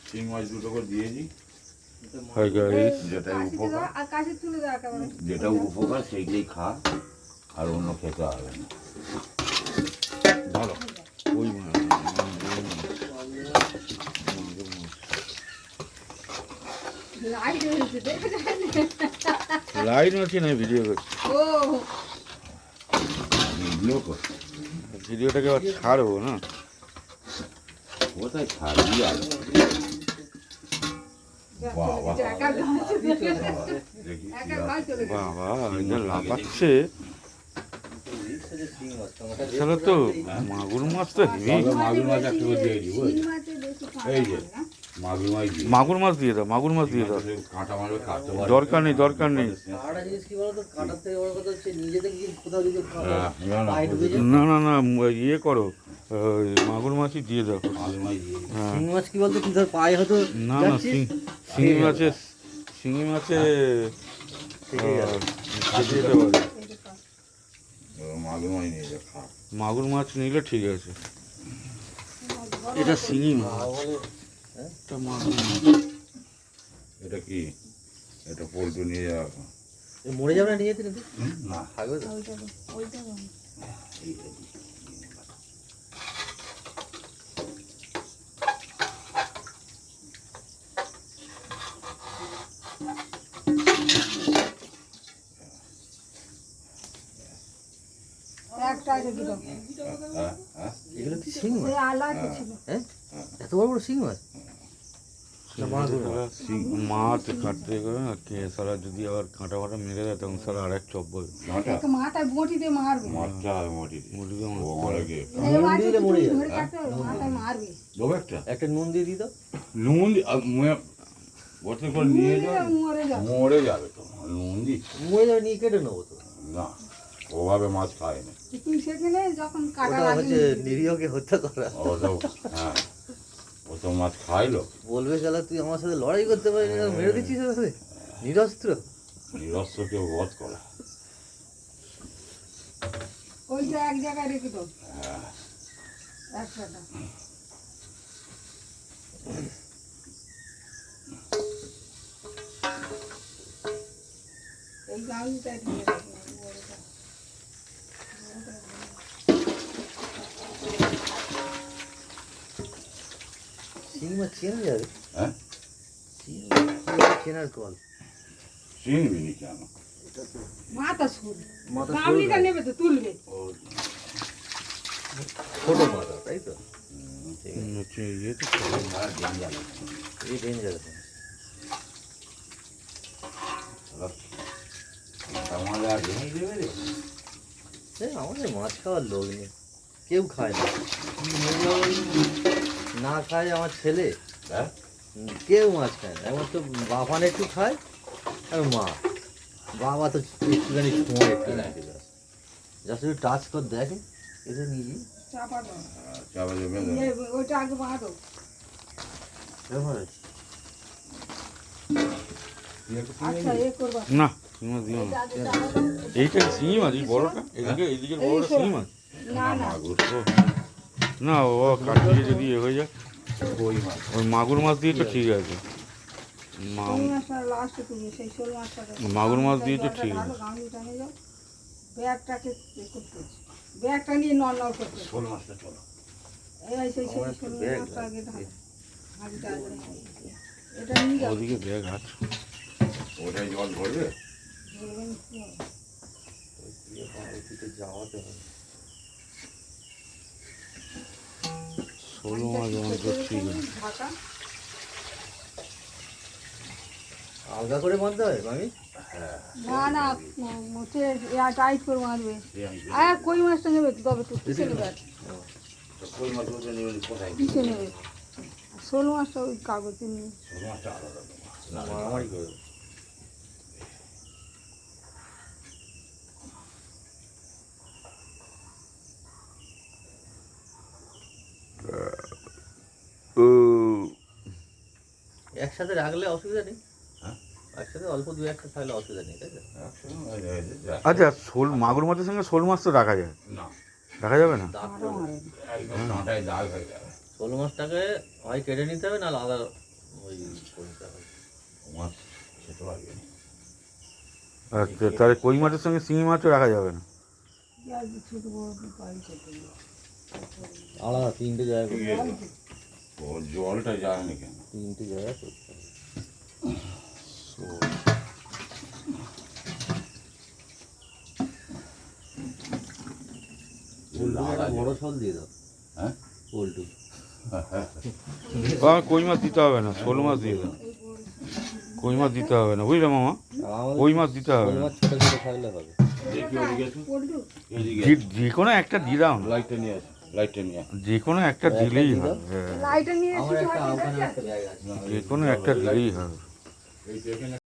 শিং মাছ দুটো করে দিয়েছি। যেটা উপকার সেইটাই খা, আর অন্য খেতে হবে না। ধরো ওই লাইন আছে না ভিডিও করছি। ভিডিওটাকে আবার ছাড়বো না, কোথায় ছাড়বি আর বাবা লাফাচ্ছে। তাহলে তো মাগুর মাছ তো হেভি। মাগুর মাছ একটু দিয়ে দিব। এই যে মাগুর মাছ দিয়ে দাও, মাগুর মাছ দিয়ে দাও। কাঁটা মারবে, কাটতে পারবে। দরকার নেই, দরকার নেই। না না না, ইয়ে করো, মাগুর মাছই দিয়ে দাও। শিঙি মাছ কি বলতো, কি ধর পায়ে হতো। না না, শিঙি মাছে, শিঙি মাছে মাগুর মাছ নিলে ঠিক আছে। এটা শিঙি মাছ, এটা মাগুর মাছ। এটা কি? এটা পোল্ট্রি নিয়ে যাওয়া মরে যাবে না, নিয়ে যেতে না থাকবে তো। এগুলো কি শিং মাছ? হ্যাঁ, এত বড় বড় শিং মাছ। মাছ কাটতে গেলে সারা যদি আবার কাঁটা ফাটা মেরে দেয় তখন সারা আর এক চপ বলবে। একটা নুন দিয়ে দিত, নুন নিয়ে মরে যাবে তো। নুন দিচ্ছি মরে যাবে, নিয়ে কেটে নেবো তো। না, ওভাবে মাছ খায় না। ওটা হচ্ছে নিরীহকে হত্যা করা। হ্যাঁ, ও তো মাছ খাইলো। বলবে শালা তুই আমার সাথে লড়াই করতে পারিস না, মেরে দিচ্ছিস ওখানে নিরস্ত্র। নিরস্ত্রকে বধ করা। ওইটা এক জায়গায় রেখে দাও। হ্যাঁ, একসাথে এই গাউনটা দিয়ে রাখো। শিং মাছ চেনা যাবে? হ্যাঁ, চেনার কল চিনবি নি কেন? মাথা শুল, গামলিটা নেবে তো তুলবে। ছোট মাথা, তাই তো? ইয়ে তো এই ডেঞ্জার। আমাদের মাছ খাওয়ার লোক নেই, কেউ খায় না। না খায় আমার ছেলে, কেউ মাছ খায় না। একমাত্র বাবান একটু খায় আর মা। বাবা তো একটুখানি ছোঁয়া, একটু যা শুধু টাচ কর দেখে, এসে নিজে চাপা দাও, ওইটা আগে বাঁধো। আচ্ছা, এ করবা না, শিঙি মাছ দিও না। এইটা শিঙি মাছ, এই বড়টা, এদিকে এদিকে বড়টা শিঙি মাছ। না না না, ও কাটিয়ে যদি এ হয়ে যায়, ওই মাগুর মাছ দিয়ে তো ঠিক আছে। শোল মাছটা লাস্টে তুমি সেই শোল মাছটা মাগুর মাছ দিয়ে তো ঠিক আছে। গামলিটা নিয়ে যাও, ব্যাগটাকে করতে, ব্যাগটা নিয়ে নর্মাল করতে। শোল মাছটা চলো। এই সেই শোল মাছটা আগে ঢালো, আগে এটা নিয়ে যাও। ওদিকে ব্যাগ আছে, ওটাই জল ভরবে। যাওয়াতে হবে। শোল মাছ তো ঠিক আছে। আলগা করে বাঁধতে হয় আমি? না না, টাইট করে মারবে। কই মাছটা নেবে তো, তবে তো কিসে নেবে, কিসে নেবে? শোল মাছটা ওই কাগজে নিয়ে মারামারি করে। একসাথে রাখলে অসুবিধা নেই, একসাথে অল্প দু একটা থাকলে অসুবিধা নেই, তাই তো? আচ্ছা, শোল মাগুর মাছের সঙ্গে শোল মাছ তো রাখা যায় না, রাখা যাবে না? একদম কাঁটায় দাগ হয়ে যাবে। শোল মাছটাকে হয় কেটে নিতে হবে, না আলাদা ওই কোনটা মাছ খেতে পারবে না। আচ্ছা, তাহলে কই মাছের সঙ্গে শিঙি মাছও রাখা যাবে না? আলাদা তিনটে জায়গা করতে হবে। ও জলটা যায় না কেন? তিনটে জায়গা করতে হবে। পোলট্রি একটা বড় শোল দিয়ে দাও। হ্যাঁ? পোলট্রি আমার কই মাছ দিতে হবে না, শোল মাছ দিয়ে দাও। কই মাছ দিতে হবে না, বুঝলে মামা? কই মাছ দিতে হবে না, ছোট ছোট থাকলে হবে। দেখি ওদিকে তো। পল্টু এদিকে যে কোনো একটা দিয়ে দাও না, লাইটটা নিয়ে আসো, লাইটটা নিয়ে আসো। যে কোনো একটা দিলেই হবে। হ্যাঁ, লাইটার নিয়ে আমার এসে একটা ওখানে একটা ব্যাগ আছে। যে কোনো একটা দিলেই হবে। এই তো এখানে